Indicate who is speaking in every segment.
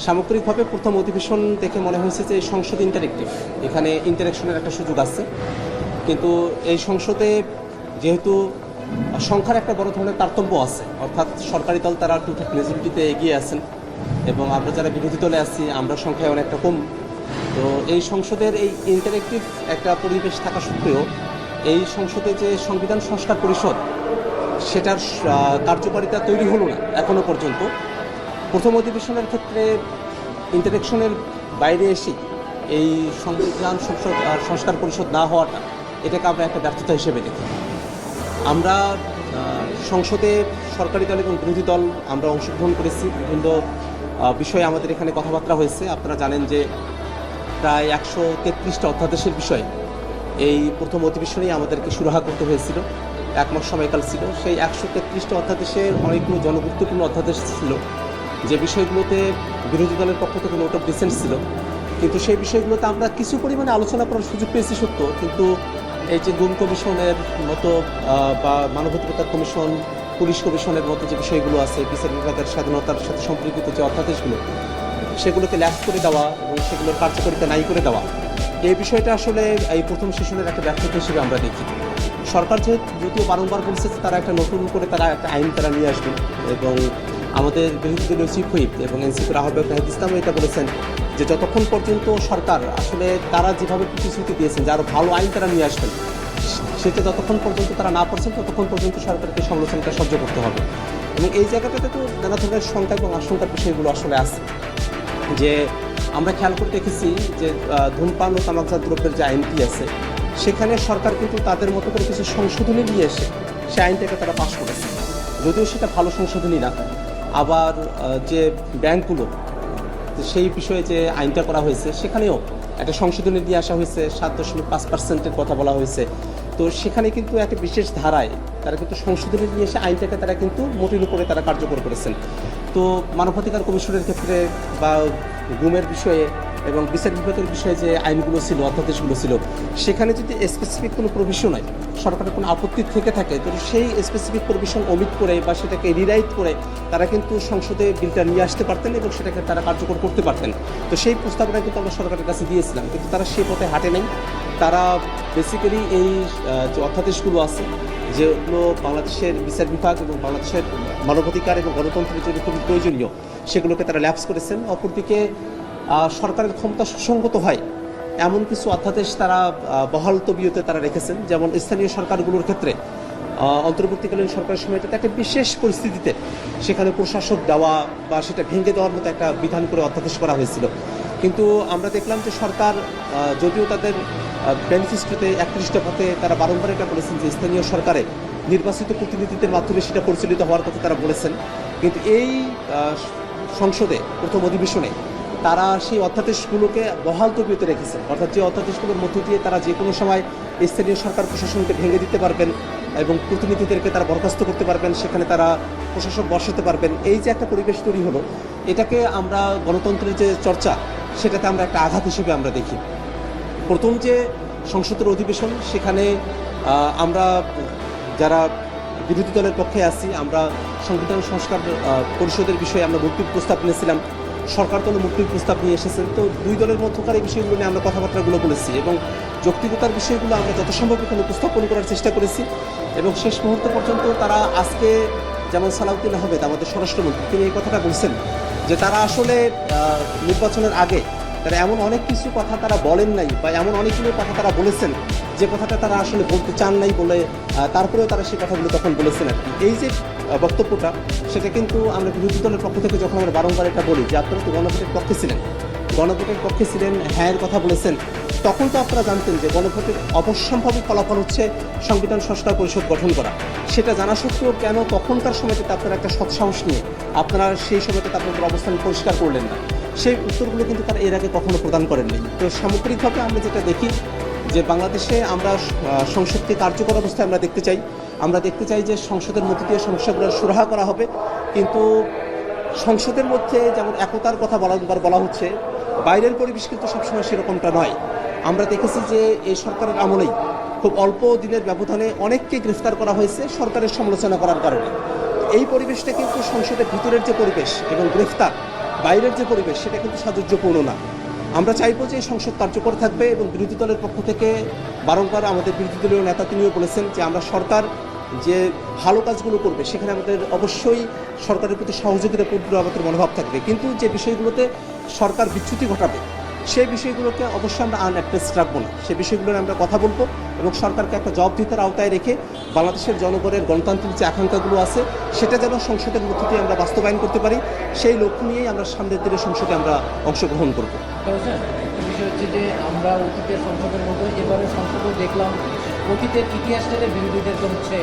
Speaker 1: সামগ্রিকভাবে প্রথম অধিবেশন দেখে মনে হয়েছে যে এই সংসদ ইন্টারেক্টিভ, এখানে ইন্টারেকশনের একটা সুযোগ আছে। কিন্তু এই সংসদে যেহেতু সংখ্যার একটা বড় ধরনের তারতম্য আছে, অর্থাৎ সরকারি দল তারা টুকটাক মেজরিটিতে এগিয়ে আছেন এবং আমরা যারা বিরোধী দলে আছি আমরা সংখ্যায় অনেকটা কম। তো এই সংসদের এই ইন্টারেক্টিভ একটা পরিবেশ থাকা সত্ত্বেও এই সংসদে যে সংবিধান সংস্কার পরিষদ সেটার কার্যকারিতা তৈরি হলো না এখনো পর্যন্ত। প্রথম অধিবেশনের ক্ষেত্রে ইন্টারেকশনের বাইরে এসে এই সংবিধান সংস্কার পরিষদ না হওয়াটা, এটাকে আমরা একটা ব্যর্থতা হিসেবে দেখি। আমরা সংসদে সরকারি দল এবং বিরোধী দল আমরা অংশগ্রহণ করেছি, বিভিন্ন বিষয়ে আমাদের এখানে কথাবার্তা হয়েছে। আপনারা জানেন যে প্রায় 133টা অধ্যাদেশের বিষয়ে এই প্রথম অধিবেশনেই আমাদেরকে সুরাহা করতে হয়েছিল, 1 মাস সময়কাল ছিল। সেই 133টা অধ্যাদেশের অনেকগুলো জনগুরুত্বপূর্ণ অধ্যাদেশ ছিল যে বিষয়গুলোতে বিরোধী দলের পক্ষ থেকে নোট অফ ডিসেন্ট ছিল, কিন্তু সেই বিষয়গুলোতে আমরা কিছু পরিমাণে আলোচনা করার সুযোগ পেয়েছি সত্য, কিন্তু এই যে গুম কমিশনের মতো বা মানবাধিকার কমিশন, পুলিশ কমিশনের মতো যে বিষয়গুলো আছে, বিচার বিভাগের স্বাধীনতার সাথে সম্পর্কিত যে অধ্যাদেশগুলো, সেগুলোকে ল্যাপ করে দেওয়া এবং সেগুলোর কার্যকারিতা নাই করে দেওয়া, এই বিষয়টা আসলে এই প্রথম সেশনের একটা ব্যর্থতা হিসেবে আমরা দেখি। সরকার যদিও বারংবার বলছে তারা একটা নতুন করে তারা একটা আইন তারা নিয়ে আসবেন, এবং আমাদের বিরোধী দলীয় চিফ হুইপ এবং এনসিপির আহ্বায়ক নাহিদ ইসলামও এটা বলেছেন যে যতক্ষণ পর্যন্ত সরকার আসলে তারা যেভাবে প্রতিশ্রুতি দিয়েছেন যে আরও ভালো আইন তারা নিয়ে আসবেন, সেটা যতক্ষণ পর্যন্ত তারা না পারছেন ততক্ষণ পর্যন্ত সরকারকে সমালোচনাটা সহ্য করতে হবে। এবং এই জায়গাটাতে তো নানা ধরনের শঙ্কা এবং আশঙ্কার বিষয়গুলো আসলে আছে। যে আমরা খেয়াল করে দেখেছি যে ধূমপান ও তামাকজাত দ্রব্যের যে আইনটি আছে, সেখানে সরকার কিন্তু তাদের মতো করে কিছু সংশোধনী নিয়ে এসে সে আইনটাকে তারা পাশ করেছে, যদিও সেটা ভালো সংশোধনী না। আবার যে ব্যাংকগুলো, সেই বিষয়ে যে আইনটা করা হয়েছে সেখানেও একটা সংশোধনী দিয়ে আসা হয়েছে, 7.5% কথা বলা হয়েছে। তো সেখানে কিন্তু একটা বিশেষ ধারায় তারা কিন্তু সংশোধনী নিয়ে এসে আইনটাকে তারা কিন্তু মোটির উপরে তারা কার্যকর করেছেন। তো মানবাধিকার কমিশনের ক্ষেত্রে বা গুমের বিষয়ে এবং বিচার বিভাগের বিষয়ে যে আইনগুলো ছিল, অধ্যাদেশগুলো ছিল, সেখানে যদি স্পেসিফিক কোনো প্রভিশন হয়, সরকারের কোনো আপত্তি থেকে থাকে, তো সেই স্পেসিফিক প্রভিশন ওমিট করে বা সেটাকে রিরাইট করে তারা কিন্তু সংসদে বিলটা নিয়ে আসতে পারতেন এবং সেটাকে তারা কার্যকর করতে পারতেন। তো সেই প্রস্তাবনা কিন্তু আমরা সরকারের কাছে দিয়েছিলাম, কিন্তু তারা সেই পথে হাঁটে নেই। তারা বেসিক্যালি এই যে অধ্যাদেশগুলো আছে, যেগুলো বাংলাদেশের বিচার বিভাগ এবং বাংলাদেশের মানবাধিকার এবং গণতন্ত্রের জন্য খুবই প্রয়োজনীয়, সেগুলোকে তারা ল্যাপস করেছেন। অপরদিকে সরকারের ক্ষমতা সুসংগত হয় এমন কিছু অধ্যাদেশ তারা বহাল তবিয়তে তারা রেখেছেন, যেমন স্থানীয় সরকারগুলোর ক্ষেত্রে অন্তর্বর্তীকালীন সরকারের সময়টাতে একটা বিশেষ পরিস্থিতিতে সেখানে প্রশাসক দেওয়া বা সেটা ভেঙে দেওয়ার মতো একটা বিধান করে অধ্যাদেশ করা হয়েছিল। কিন্তু আমরা দেখলাম যে সরকার যদিও তাদের ম্যানিফেস্টোতে 31টা পথে তারা বারংবার এটা বলেছেন যে স্থানীয় সরকারে নির্বাচিত প্রতিনিধিদের মাধ্যমে সেটা পরিচালিত হওয়ার কথা তারা বলেছেন, কিন্তু এই সংসদে প্রথম অধিবেশনে তারা সেই অধ্যাদেশগুলোকে বহাল তবিয়তে রেখেছেন, অর্থাৎ যে অধ্যাদেশগুলোর মধ্য দিয়ে তারা যে কোনো সময় স্থানীয় সরকার প্রশাসনকে ভেঙে দিতে পারবেন এবং প্রতিনিধিদেরকে তারা বরখাস্ত করতে পারবেন, সেখানে তারা প্রশাসক বসাতে পারবেন। এই যে একটা পরিবেশ তৈরি হলো, এটাকে আমরা গণতন্ত্রের যে চর্চা, সেটাতে আমরা একটা আঘাত হিসেবে আমরা দেখি। প্রথম যে সংসদের অধিবেশন, সেখানে আমরা যারা বিরোধী দলের পক্ষে আছি, আমরা সংবিধান সংস্কার পরিষদের বিষয়ে আমরা মুক্তির প্রস্তাব নিয়েছিলাম, সরকার দল মুক্তির প্রস্তাব নিয়ে এসেছেন। তো দুই দলের মধ্যকার এই বিষয়গুলো নিয়ে আমরা কথাবার্তাগুলো বলেছি এবং যৌক্তিকতার বিষয়গুলো আমরা যথাসম্ভব এখানে উপস্থাপন করার চেষ্টা করেছি। এবং শেষ মুহূর্ত পর্যন্ত তারা আজকে, যেমন সালাউদ্দিন আহমেদ আমাদের স্বরাষ্ট্রমন্ত্রী, তিনি এই কথাটা বলছেন যে তারা আসলে নির্বাচনের আগে তারা এমন অনেক কিছু কথা তারা বলেন নাই বা এমন অনেকগুলো কথা তারা বলেছেন যে কথাটা তারা আসলে বলতে চান নাই বলে তারপরেও তারা সেই কথাগুলো তখন বলেছেন আর কি। এই যে বক্তব্যটা, সেটা কিন্তু আমরা বিরোধী দলের পক্ষ থেকে যখন আমরা বারংবার এটা বলি যে আপনারা তো গণভোটের পক্ষে ছিলেন, গণভোটের পক্ষে ছিলেন, হ্যাঁ এর কথা বলেছেন, তখন তো আপনারা জানতেন যে গণভোটের অবশ্যম্ভাবী ফলাফল হচ্ছে সংবিধান সংস্কার পরিষদ গঠন করা। সেটা জানা সত্ত্বেও কেন তখনকার সময়টাতে আপনারা একটা সৎসাহস নিয়ে আপনারা সেই সময়টাতে আপনাদের অবস্থান পরিষ্কার করলেন না? সেই উত্তরগুলো কিন্তু তারা এর আগে কখনো প্রদান করেননি। তো সামগ্রিকভাবে আমরা যেটা দেখি যে বাংলাদেশে আমরা সংসদকে কার্যকর অবস্থায় আমরা দেখতে চাই। আমরা দেখতে চাই যে সংসদের মধ্যে দিয়ে সমস্যাগুলো সুরাহা করা হবে, কিন্তু সংসদের মধ্যে যেমন একতার কথা বলা হচ্ছে, বাইরের পরিবেশ কিন্তু সবসময় সেরকমটা নয়। আমরা দেখেছি যে এই সরকারের আমলেই খুব অল্প দিনের ব্যবধানে অনেককে গ্রেফতার করা হয়েছে সরকারের সমালোচনা করার কারণে। এই পরিবেশটা কিন্তু সংসদের ভিতরের যে পরিবেশ এবং গ্রেফতার বাইরের যে পরিবেশ সেটা কিন্তু সাযুজ্যপূর্ণ না। আমরা চাইবো যে এই সংসদ কার্যকর থাকবে এবং বিরোধী দলের পক্ষ থেকে বারংবার আমাদের বিরোধী দলীয় নেতা তিনিও বলেছেন যে আমরা সরকার যে ভালো কাজগুলো করবে সেখানে আমাদের অবশ্যই সরকারের প্রতি সহযোগিতাপূর্ণ আমাদের মনোভাব থাকবে, কিন্তু যে বিষয়গুলোতে সরকার বিচ্যুতি ঘটাবে সেই বিষয়গুলোকে অবশ্যই আমরা আনঅ্যাড্রেস রাখবো না। সেই বিষয়গুলো নিয়ে আমরা কথা বলবো এবং সরকারকে একটা জবাবদিহিতার আওতায় রেখে বাংলাদেশের জনগণের গণতান্ত্রিক যে আকাঙ্ক্ষাগুলো আছে সেটা যেন সংসদের মধ্য দিয়ে আমরা বাস্তবায়ন করতে পারি, সেই লক্ষ্য নিয়েই আমরা সামনের দিনের সংসদে আমরা অংশগ্রহণ করব।
Speaker 2: একটা বিষয় হচ্ছে যে আমরা অতীতের সংসদের মতো এবারের সংসদেও দেখলাম অতীতের ইতিহাসটাকে বিরোধীদেরকে হচ্ছে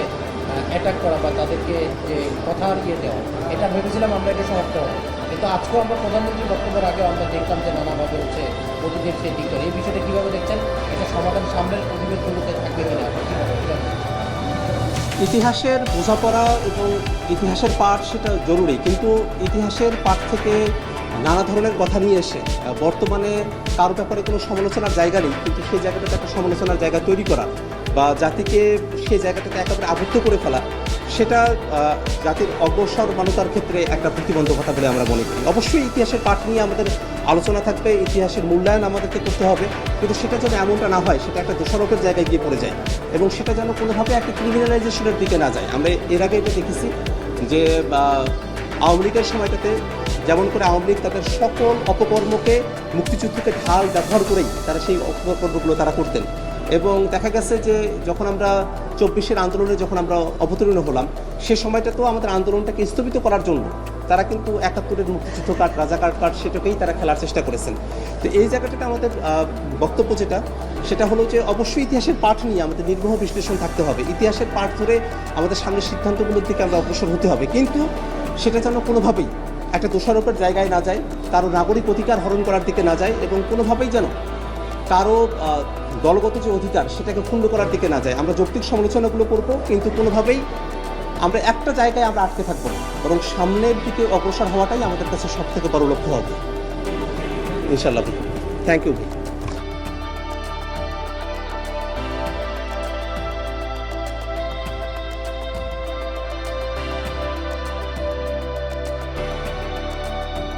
Speaker 2: অ্যাটাক করা বা তাদেরকে যে কথার দেওয়া, এটা ভেবেছিলাম আমরা এটা সমাপ্ত হবে, কিন্তু আজকেও আমরা প্রধানমন্ত্রীর বক্তব্যের আগে আমরা দেখলাম যে নানাভাবে হচ্ছে অতীতের সেই দিক করে এই বিষয়টা কীভাবে দেখছেন, এটা সমাধান সামনের অধিবেশনগুলোতে থাকবে কিনা?
Speaker 1: ইতিহাসের বোঝাপড়া এবং ইতিহাসের পাঠ সেটা জরুরি, কিন্তু ইতিহাসের পাঠ থেকে নানা ধরনের কথা নিয়ে এসে বর্তমানে কারো ব্যাপারে কোনো সমালোচনার জায়গা নেই, কিন্তু সেই জায়গাটাতে একটা সমালোচনার জায়গা তৈরি করা বা জাতিকে সেই জায়গাটাতে একেবারে আবদ্ধ করে ফেলা, সেটা জাতির অগ্রসরমানতার ক্ষেত্রে একটা প্রতিবন্ধকতা বলে আমরা মনে করি। অবশ্যই ইতিহাসের পাঠ নিয়ে আমাদের আলোচনা থাকবে, ইতিহাসের মূল্যায়ন আমাদেরকে করতে হবে, কিন্তু সেটা যেন এমনটা না হয় সেটা একটা দোষারোপের জায়গায় গিয়ে পড়ে যায় এবং সেটা যেন কোনোভাবে একটা ক্রিমিনালাইজেশনের দিকে না যায়। আমরা এর আগে এটা দেখেছি যে আওয়ামী লীগের সময়টাতে যেমন করে আওয়ামী লীগ তাদের সকল অপকর্মকে মুক্তিযুদ্ধকে ঢাল ব্যবহার করেই তারা সেই অপকর্মগুলো তারা করতেন, এবং দেখা গেছে যে যখন আমরা 24-এর আন্দোলনে যখন আমরা অবতীর্ণ হলাম সে সময়টাতেও আমাদের আন্দোলনটাকে স্থগিত করার জন্য তারা কিন্তু 71-এর মুক্তিযুদ্ধ কার্ড, রাজাকার কার্ড সেটাকেই তারা খেলার চেষ্টা করেছেন। তো এই জায়গাটাতে আমাদের বক্তব্য সেটা হলো যে অবশ্যই ইতিহাসের পাঠ নিয়ে আমাদের নির্বাহ বিশ্লেষণ থাকতে হবে, ইতিহাসের পাঠ ধরে আমাদের সামনের সিদ্ধান্তগুলোর দিকে আমরা অগ্রসর হতে হবে, কিন্তু সেটা যেন কোনোভাবেই একটা দোষারোপের জায়গায় না যায়, কারো নাগরিক অধিকার হরণ করার দিকে না যায় এবং কোনোভাবেই যেন কারো দলগত যে অধিকার সেটাকে ক্ষুণ্ণ করার দিকে না যায়। আমরা যৌক্তিক সমালোচনাগুলো করব, কিন্তু কোনোভাবেই আমরা একটা জায়গায় আমরা আটকে থাকবো না, বরং সামনের দিকে অগ্রসর হওয়াটাই আমাদের কাছে সবথেকে বড় লক্ষ্য হবে ইনশাআল্লাহ। Thank you.